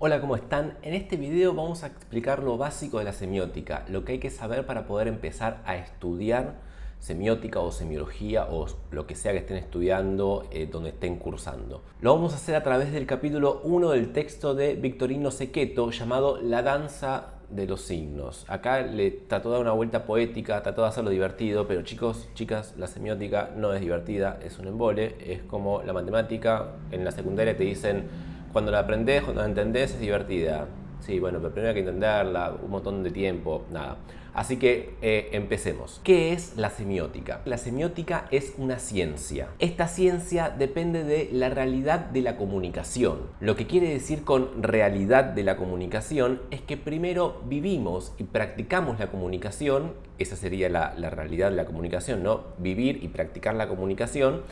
Hola, ¿cómo están? En este video vamos a explicar lo básico de la semiótica, lo que hay que saber para poder empezar a estudiar semiótica o semiología o lo que sea que estén estudiando, donde estén cursando. Lo vamos a hacer a través del capítulo 1 del texto de Victorino Cecchetto llamado La danza de los signos. Acá le trató de dar una vuelta poética, trató de hacerlo divertido, pero chicos, chicas, la semiótica no es divertida, es un embole, es como la matemática. En la secundaria te dicen, cuando la aprendés, cuando la entendés, es divertida. Sí, bueno, pero primero hay que entenderla, un montón de tiempo, nada. Así que empecemos. ¿Qué es la semiótica? La semiótica es una ciencia. Esta ciencia depende de la realidad de la comunicación. Lo que quiere decir con realidad de la comunicación es que primero vivimos y practicamos la comunicación. Esa sería la realidad de la comunicación, ¿no? Vivir y practicar la comunicación.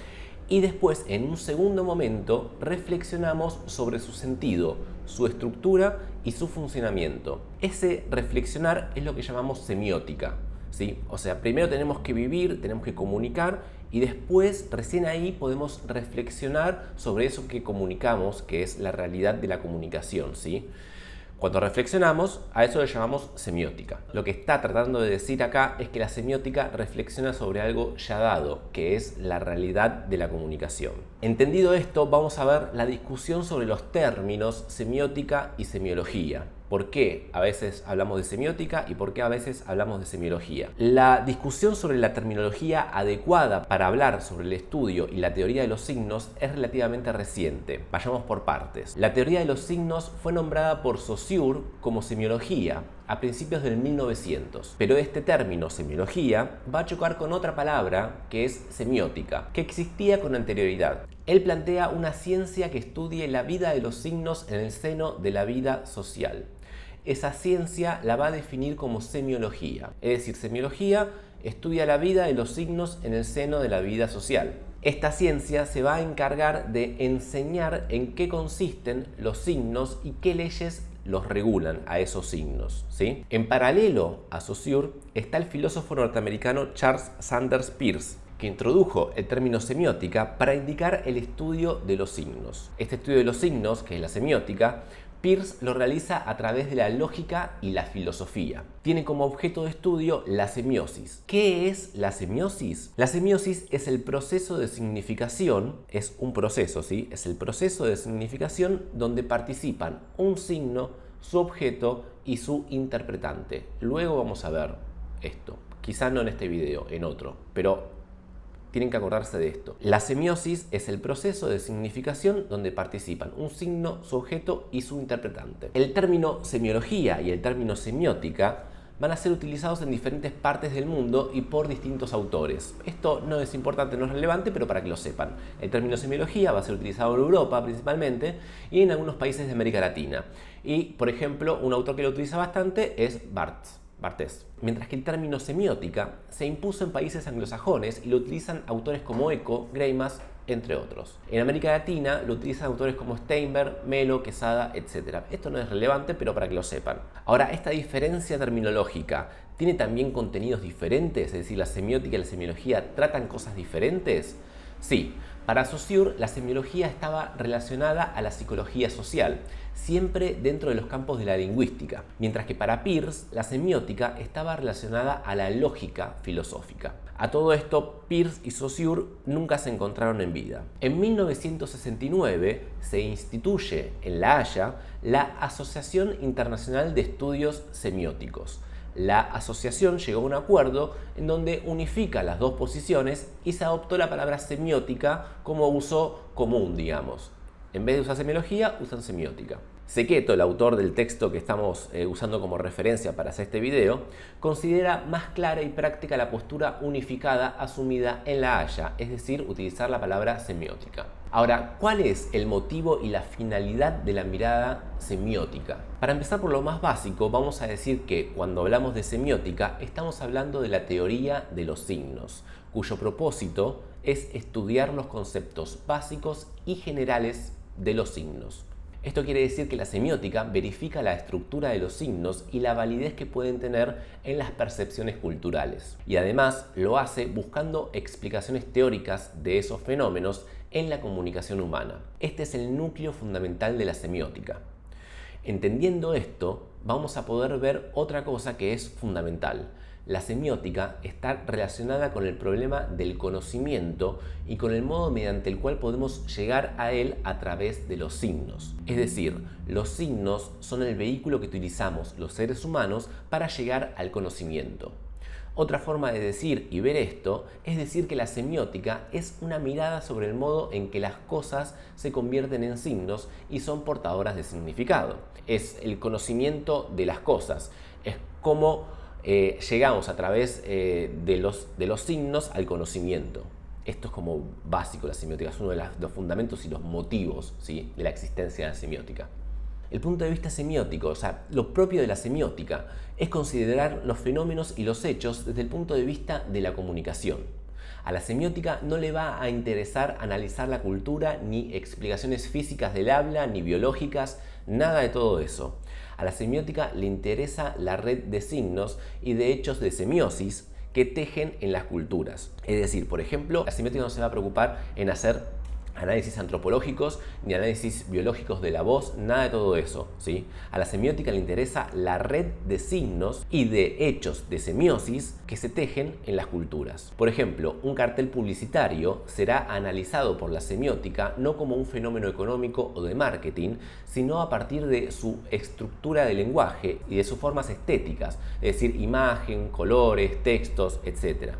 Y después, en un segundo momento, reflexionamos sobre su sentido, su estructura y su funcionamiento. Ese reflexionar es lo que llamamos semiótica, ¿sí? O sea, primero tenemos que vivir, tenemos que comunicar y después, recién ahí, podemos reflexionar sobre eso que comunicamos, que es la realidad de la comunicación, ¿sí? Cuando reflexionamos, a eso le llamamos semiótica. Lo que está tratando de decir acá es que la semiótica reflexiona sobre algo ya dado, que es la realidad de la comunicación. Entendido esto, vamos a ver la discusión sobre los términos semiótica y semiología. ¿Por qué a veces hablamos de semiótica y por qué a veces hablamos de semiología? La discusión sobre la terminología adecuada para hablar sobre el estudio y la teoría de los signos es relativamente reciente. Vayamos por partes. La teoría de los signos fue nombrada por Saussure como semiología a principios del 1900, pero este término semiología va a chocar con otra palabra que es semiótica, que existía con anterioridad. Él plantea una ciencia que estudie la vida de los signos en el seno de la vida social. Esa ciencia la va a definir como semiología, es decir, semiología estudia la vida de los signos en el seno de la vida social. Esta ciencia se va a encargar de enseñar en qué consisten los signos y qué leyes los regulan a esos signos, ¿sí? En paralelo a Saussure está el filósofo norteamericano Charles Sanders Peirce, que introdujo el término semiótica para indicar el estudio de los signos. Este estudio de los signos, que es la semiótica, Peirce lo realiza a través de la lógica y la filosofía. Tiene como objeto de estudio la semiosis. ¿Qué es la semiosis? La semiosis es el proceso de significación, es un proceso, ¿sí? Es el proceso de significación donde participan un signo, su objeto y su interpretante. Luego vamos a ver esto. Quizá no en este video, en otro, pero tienen que acordarse de esto. La semiosis es el proceso de significación donde participan un signo, su objeto y su interpretante. El término semiología y el término semiótica van a ser utilizados en diferentes partes del mundo y por distintos autores. Esto no es importante, no es relevante, pero para que lo sepan. El término semiología va a ser utilizado en Europa principalmente y en algunos países de América Latina. Y, por ejemplo, un autor que lo utiliza bastante es Barthes. Mientras que el término semiótica se impuso en países anglosajones y lo utilizan autores como Eco, Greimas, entre otros. En América Latina lo utilizan autores como Steinberg, Melo, Quesada, etc. Esto no es relevante, pero para que lo sepan. Ahora, esta diferencia terminológica tiene también contenidos diferentes, es decir, la semiótica y la semiología tratan cosas diferentes. Sí, para Saussure la semiología estaba relacionada a la psicología social, siempre dentro de los campos de la lingüística, mientras que para Peirce la semiótica estaba relacionada a la lógica filosófica. A todo esto, Peirce y Saussure nunca se encontraron en vida. En 1969 se instituye en La Haya la Asociación Internacional de Estudios Semióticos. La asociación llegó a un acuerdo en donde unifica las dos posiciones y se adoptó la palabra semiótica como uso común, digamos. En vez de usar semiología, usan semiótica. Cecchetto, el autor del texto que estamos usando como referencia para hacer este video, considera más clara y práctica la postura unificada asumida en La Haya, es decir, utilizar la palabra semiótica. Ahora, ¿cuál es el motivo y la finalidad de la mirada semiótica? Para empezar por lo más básico, vamos a decir que cuando hablamos de semiótica estamos hablando de la teoría de los signos, cuyo propósito es estudiar los conceptos básicos y generales de los signos. Esto quiere decir que la semiótica verifica la estructura de los signos y la validez que pueden tener en las percepciones culturales. Y además lo hace buscando explicaciones teóricas de esos fenómenos en la comunicación humana. Este es el núcleo fundamental de la semiótica. Entendiendo esto, vamos a poder ver otra cosa que es fundamental. La semiótica está relacionada con el problema del conocimiento y con el modo mediante el cual podemos llegar a él a través de los signos. Es decir, los signos son el vehículo que utilizamos los seres humanos para llegar al conocimiento. Otra forma de decir y ver esto es decir que la semiótica es una mirada sobre el modo en que las cosas se convierten en signos y son portadoras de significado. Es el conocimiento de las cosas, es cómo llegamos a través de los signos al conocimiento. Esto es como básico la semiótica, es uno de los fundamentos y los motivos, ¿sí?, de la existencia de la semiótica. El punto de vista semiótico, o sea, lo propio de la semiótica, es considerar los fenómenos y los hechos desde el punto de vista de la comunicación. A la semiótica no le va a interesar analizar la cultura, ni explicaciones físicas del habla, ni biológicas, nada de todo eso. A la semiótica le interesa la red de signos y de hechos de semiosis que tejen en las culturas. Es decir, por ejemplo, la semiótica no se va a preocupar en hacer análisis antropológicos ni análisis biológicos de la voz, nada de todo eso, ¿sí? A la semiótica le interesa la red de signos y de hechos de semiosis que se tejen en las culturas. Por ejemplo, un cartel publicitario será analizado por la semiótica no como un fenómeno económico o de marketing, sino a partir de su estructura de lenguaje y de sus formas estéticas, es decir, imagen, colores, textos, etc.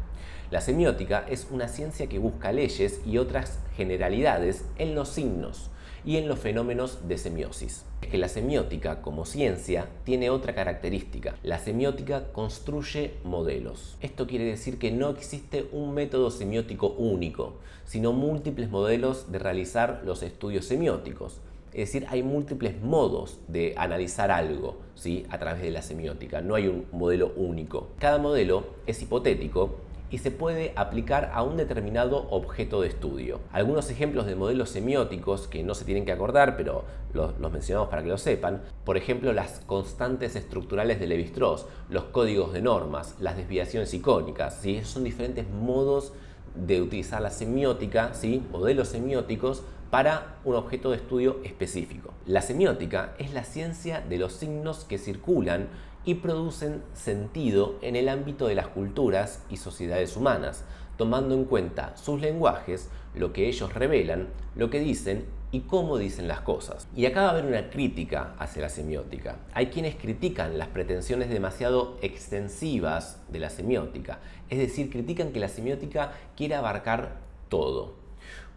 La semiótica es una ciencia que busca leyes y otras generalidades en los signos y en los fenómenos de semiosis. Es que la semiótica, como ciencia, tiene otra característica. La semiótica construye modelos. Esto quiere decir que no existe un método semiótico único, sino múltiples modelos de realizar los estudios semióticos. Es decir, hay múltiples modos de analizar algo, ¿sí?, a través de la semiótica. No hay un modelo único. Cada modelo es hipotético y se puede aplicar a un determinado objeto de estudio. Algunos ejemplos de modelos semióticos que no se tienen que acordar, pero los mencionamos para que lo sepan. Por ejemplo, las constantes estructurales de Lévi-Strauss, los códigos de normas, las desviaciones icónicas, ¿sí? Son diferentes modos de utilizar la semiótica, ¿sí?, modelos semióticos para un objeto de estudio específico. La semiótica es la ciencia de los signos que circulan y producen sentido en el ámbito de las culturas y sociedades humanas, tomando en cuenta sus lenguajes, lo que ellos revelan, lo que dicen y cómo dicen las cosas. Y acá va a haber una crítica hacia la semiótica. Hay quienes critican las pretensiones demasiado extensivas de la semiótica, es decir, critican que la semiótica quiere abarcar todo.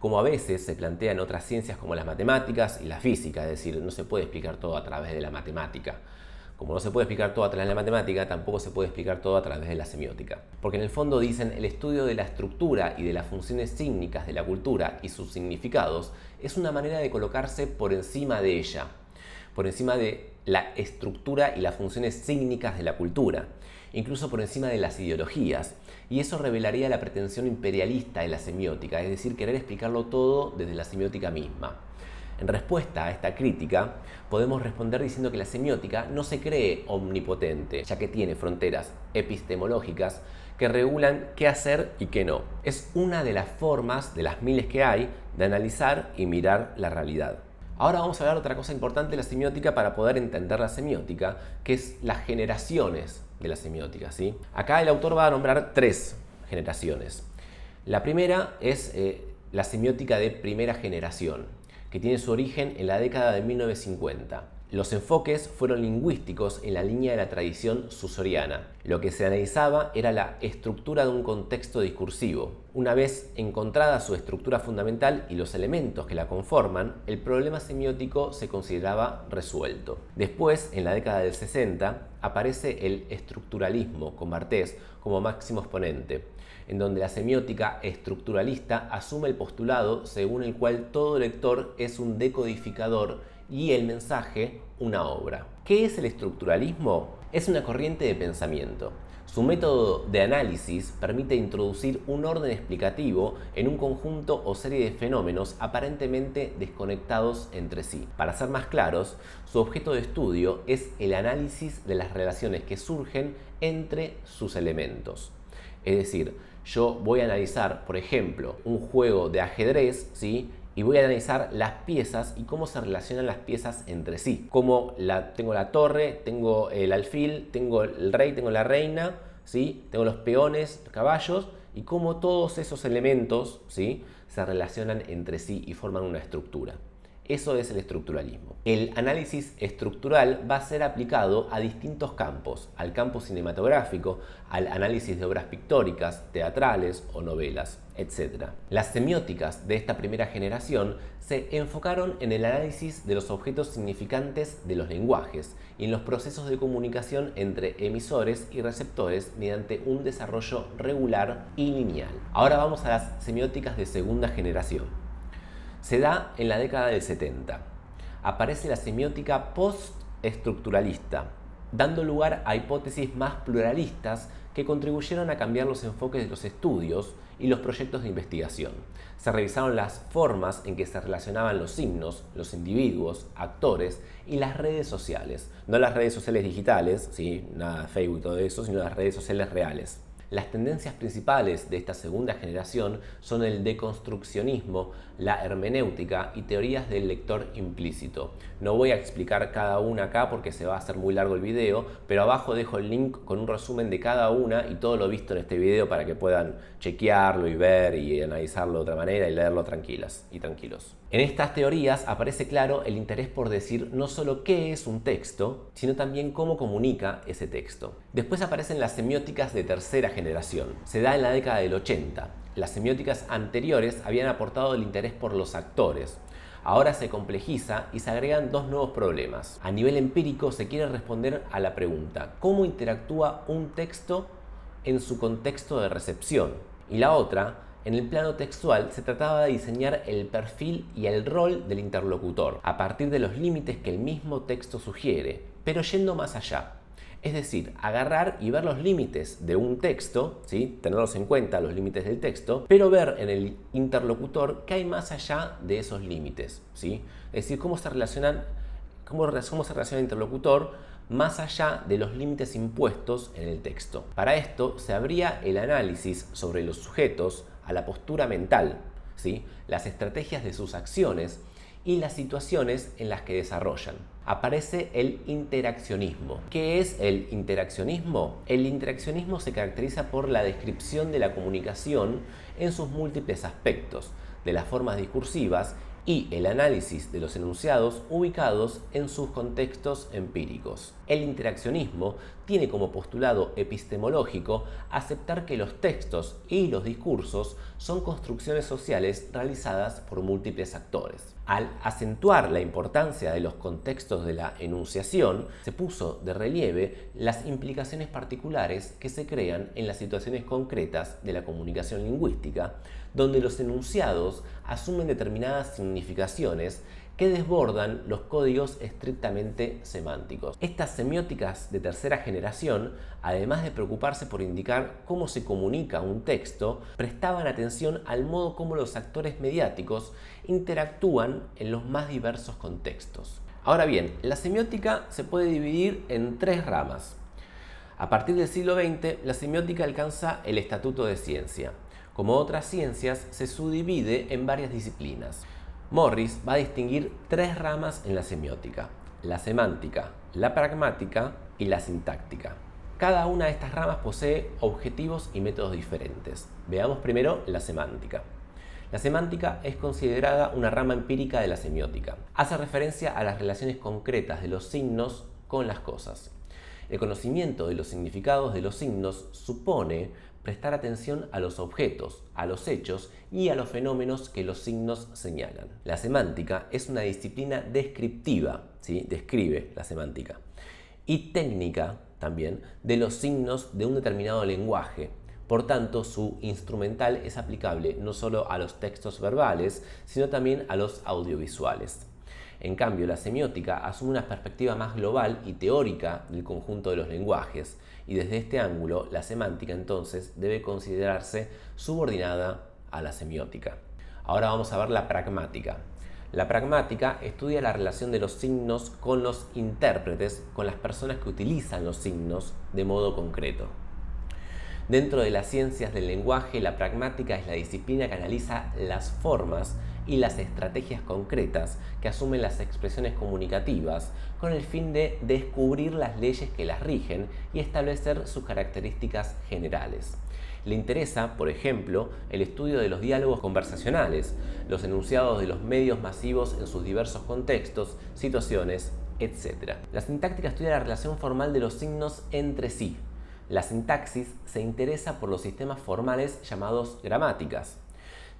Como a veces se plantea en otras ciencias como las matemáticas y la física, es decir, no se puede explicar todo a través de la matemática. Como no se puede explicar todo a través de la matemática, tampoco se puede explicar todo a través de la semiótica. Porque en el fondo dicen el estudio de la estructura y de las funciones sígnicas de la cultura y sus significados es una manera de colocarse por encima de ella, por encima de la estructura y las funciones sígnicas de la cultura, incluso por encima de las ideologías. Y eso revelaría la pretensión imperialista de la semiótica, es decir, querer explicarlo todo desde la semiótica misma. En respuesta a esta crítica, podemos responder diciendo que la semiótica no se cree omnipotente, ya que tiene fronteras epistemológicas que regulan qué hacer y qué no. Es una de las formas, de las miles que hay, de analizar y mirar la realidad. Ahora vamos a hablar de otra cosa importante de la semiótica para poder entender la semiótica, que es las generaciones de la semiótica, ¿sí? Acá el autor va a nombrar 3 generaciones. La primera es la semiótica de primera generación, que tiene su origen en la década de 1950. Los enfoques fueron lingüísticos en la línea de la tradición susoriana. Lo que se analizaba era la estructura de un contexto discursivo. Una vez encontrada su estructura fundamental y los elementos que la conforman, el problema semiótico se consideraba resuelto. Después, en la década del 60, aparece el estructuralismo, con Barthes como máximo exponente, en donde la semiótica estructuralista asume el postulado según el cual todo lector es un decodificador y el mensaje una obra. ¿Qué es el estructuralismo? Es una corriente de pensamiento. Su método de análisis permite introducir un orden explicativo en un conjunto o serie de fenómenos aparentemente desconectados entre sí. Para ser más claros, su objeto de estudio es el análisis de las relaciones que surgen entre sus elementos. Es decir, yo voy a analizar, por ejemplo, un juego de ajedrez, ¿sí?, y voy a analizar las piezas y cómo se relacionan las piezas entre sí. Tengo la torre, tengo el alfil, tengo el rey, tengo la reina, ¿sí? Tengo los peones, los caballos, y cómo todos esos elementos, ¿sí?, se relacionan entre sí y forman una estructura. Eso es el estructuralismo. El análisis estructural va a ser aplicado a distintos campos: al campo cinematográfico, al análisis de obras pictóricas, teatrales o novelas, etc. Las semióticas de esta primera generación se enfocaron en el análisis de los objetos significantes de los lenguajes y en los procesos de comunicación entre emisores y receptores mediante un desarrollo regular y lineal. Ahora vamos a las semióticas de segunda generación. Se da en la década del 70. Aparece la semiótica postestructuralista, dando lugar a hipótesis más pluralistas que contribuyeron a cambiar los enfoques de los estudios y los proyectos de investigación. Se revisaron las formas en que se relacionaban los signos, los individuos, actores y las redes sociales. No las redes sociales digitales, ¿sí?, nada Facebook y todo eso, sino las redes sociales reales. Las tendencias principales de esta segunda generación son el deconstruccionismo, la hermenéutica y teorías del lector implícito. No voy a explicar cada una acá porque se va a hacer muy largo el video, pero abajo dejo el link con un resumen de cada una y todo lo visto en este video para que puedan chequearlo y ver y analizarlo de otra manera y leerlo tranquilas y tranquilos. En estas teorías aparece claro el interés por decir no solo qué es un texto, sino también cómo comunica ese texto. Después aparecen las semióticas de tercera generación. Se da en la década del 80. Las semióticas anteriores habían aportado el interés por los actores. Ahora se complejiza y se agregan dos nuevos problemas. A nivel empírico se quiere responder a la pregunta: ¿cómo interactúa un texto en su contexto de recepción? Y la otra: en el plano textual se trataba de diseñar el perfil y el rol del interlocutor a partir de los límites que el mismo texto sugiere, pero yendo más allá. Es decir, agarrar y ver los límites de un texto, ¿sí?, tenerlos en cuenta, los límites del texto, pero ver en el interlocutor qué hay más allá de esos límites, ¿sí? Es decir, cómo se relaciona el interlocutor más allá de los límites impuestos en el texto. Para esto se abría el análisis sobre los sujetos a la postura mental, ¿sí?, las estrategias de sus acciones y las situaciones en las que desarrollan. Aparece el interaccionismo. ¿Qué es el interaccionismo? El interaccionismo se caracteriza por la descripción de la comunicación en sus múltiples aspectos, de las formas discursivas y el análisis de los enunciados ubicados en sus contextos empíricos. El interaccionismo tiene como postulado epistemológico aceptar que los textos y los discursos son construcciones sociales realizadas por múltiples actores. Al acentuar la importancia de los contextos de la enunciación, se puso de relieve las implicaciones particulares que se crean en las situaciones concretas de la comunicación lingüística, donde los enunciados asumen determinadas significaciones que desbordan los códigos estrictamente semánticos. Estas semióticas de tercera generación, además de preocuparse por indicar cómo se comunica un texto, prestaban atención al modo como los actores mediáticos interactúan en los más diversos contextos. Ahora bien, la semiótica se puede dividir en tres ramas. A partir del siglo XX, la semiótica alcanza el estatuto de ciencia. Como otras ciencias, se subdivide en varias disciplinas. Morris va a distinguir tres ramas en la semiótica: la semántica, la pragmática y la sintáctica. Cada una de estas ramas posee objetivos y métodos diferentes. Veamos primero la semántica. La semántica es considerada una rama empírica de la semiótica. Hace referencia a las relaciones concretas de los signos con las cosas. El conocimiento de los significados de los signos supone prestar atención a los objetos, a los hechos y a los fenómenos que los signos señalan. La semántica es una disciplina descriptiva, ¿sí?, describe la semántica, y técnica también de los signos de un determinado lenguaje. Por tanto, su instrumental es aplicable no solo a los textos verbales, sino también a los audiovisuales. En cambio, la semiótica asume una perspectiva más global y teórica del conjunto de los lenguajes, y desde este ángulo, la semántica entonces debe considerarse subordinada a la semiótica. Ahora vamos a ver la pragmática. La pragmática estudia la relación de los signos con los intérpretes, con las personas que utilizan los signos de modo concreto. Dentro de las ciencias del lenguaje, la pragmática es la disciplina que analiza las formas y las estrategias concretas que asumen las expresiones comunicativas con el fin de descubrir las leyes que las rigen y establecer sus características generales. Le interesa, por ejemplo, el estudio de los diálogos conversacionales, los enunciados de los medios masivos en sus diversos contextos, situaciones, etc. La sintáctica estudia la relación formal de los signos entre sí. La sintaxis se interesa por los sistemas formales llamados gramáticas,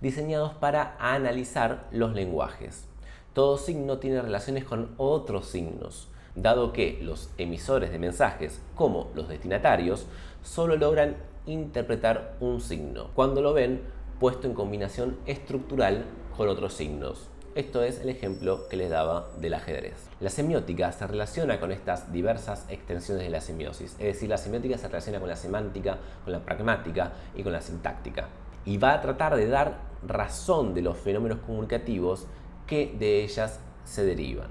diseñados para analizar los lenguajes. Todo signo tiene relaciones con otros signos, dado que los emisores de mensajes, como los destinatarios, solo logran interpretar un signo cuando lo ven puesto en combinación estructural con otros signos. Esto es el ejemplo que les daba del ajedrez. La semiótica se relaciona con estas diversas extensiones de la semiosis, es decir, la semiótica se relaciona con la semántica, con la pragmática y con la sintáctica. Y va a tratar de dar razón de los fenómenos comunicativos que de ellas se derivan.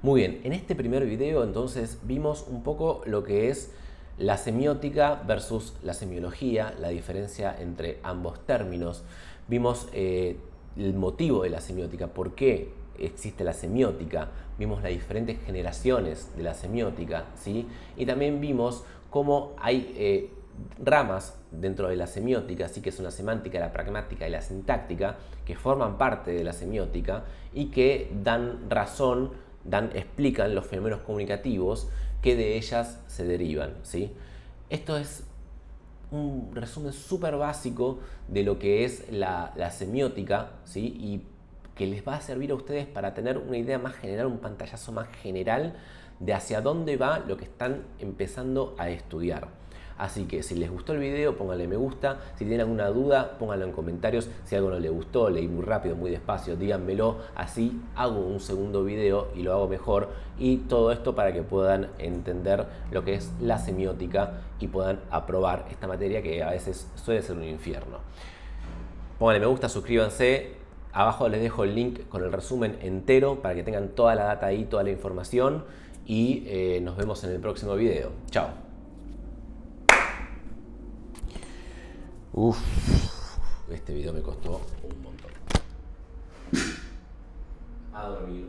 Muy bien, en este primer video entonces vimos un poco lo que es la semiótica versus la semiología, la diferencia entre ambos términos. Vimos el motivo de la semiótica, por qué existe la semiótica, vimos las diferentes generaciones de la semiótica, ¿sí? Y también vimos cómo hay ramas dentro de la semiótica, así que son la semántica, la pragmática y la sintáctica, que forman parte de la semiótica y que dan razón, explican los fenómenos comunicativos que de ellas se derivan, ¿sí? Esto es un resumen súper básico de lo que es la semiótica, ¿sí? Y que les va a servir a ustedes para tener una idea más general, un pantallazo más general de hacia dónde va lo que están empezando a estudiar. Así que si les gustó el video, pónganle me gusta. Si tienen alguna duda, pónganlo en comentarios. Si algo no les gustó, leí muy rápido, muy despacio, díganmelo. Así hago un segundo video y lo hago mejor. Y todo esto para que puedan entender lo que es la semiótica y puedan aprobar esta materia que a veces suele ser un infierno. Pónganle me gusta, suscríbanse. Abajo les dejo el link con el resumen entero para que tengan toda la data ahí, toda la información. Y nos vemos en el próximo video. Chao. Este video me costó un montón. A dormir.